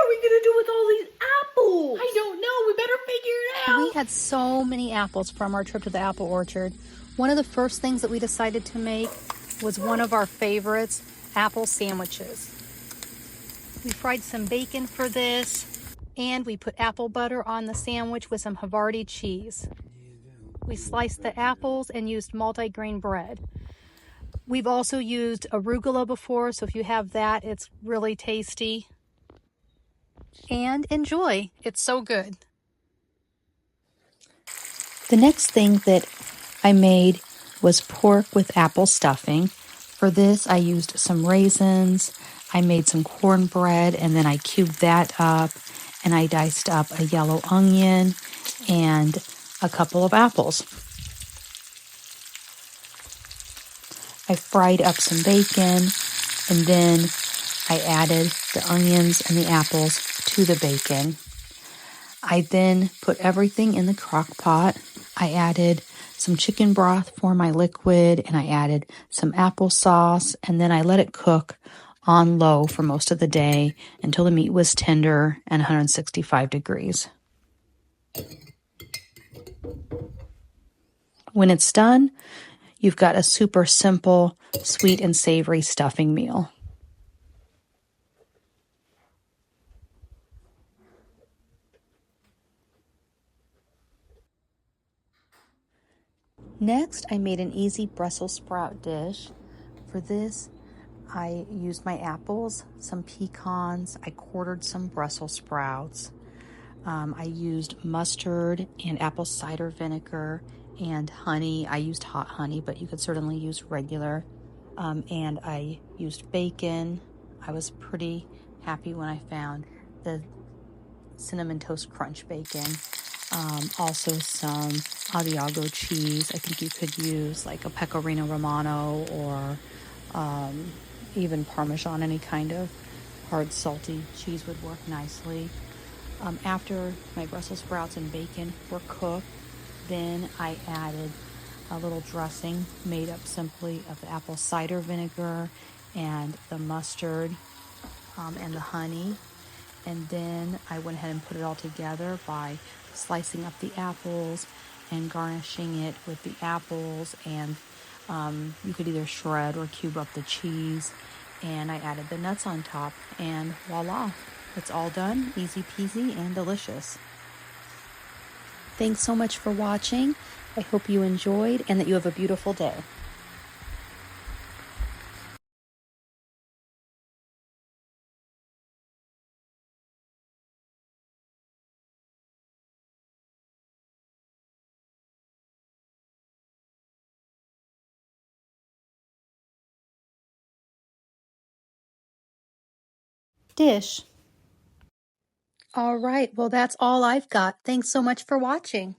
are we gonna do with all these apples? I don't know. We better figure it out. We had so many apples from our trip to the apple orchard. One of the first things that we decided to make was one of our favorites, apple sandwiches. We fried some bacon for this, and we put apple butter on the sandwich with some Havarti cheese. We sliced the apples and used multi-grain bread. We've also used arugula before, so if you have that, it's really tasty. And enjoy, it's so good. The next thing that I made was pork with apple stuffing. For this, I used some raisins, I made some cornbread, and then I cubed that up, and I diced up a yellow onion and a couple of apples. I fried up some bacon, and then I added the onions and the apples to the bacon. I then put everything in the crock pot. I added some chicken broth for my liquid, and I added some applesauce, and then I let it cook on low for most of the day until the meat was tender and 165 degrees. When it's done, you've got a super simple, sweet and savory stuffing meal. Next, I made an easy Brussels sprout dish. For this, I used my apples, some pecans, I quartered some Brussels sprouts. I used mustard and apple cider vinegar and honey. I used hot honey, but you could certainly use regular. And I used bacon. I was pretty happy when I found the Cinnamon Toast Crunch bacon. Also some Asiago cheese. I think you could use like a Pecorino Romano or even Parmesan. Any kind of hard salty cheese would work nicely. After my Brussels sprouts and bacon were cooked, then I added a little dressing made up simply of the apple cider vinegar and the mustard and the honey. And then I went ahead and put it all together by slicing up the apples and garnishing it with the apples, and you could either shred or cube up the cheese, and I added the nuts on top, and voila, it's all done, easy peasy and delicious. Thanks so much for watching. I hope you enjoyed and that you have a beautiful day. Dish. All right, well, that's all I've got. Thanks so much for watching.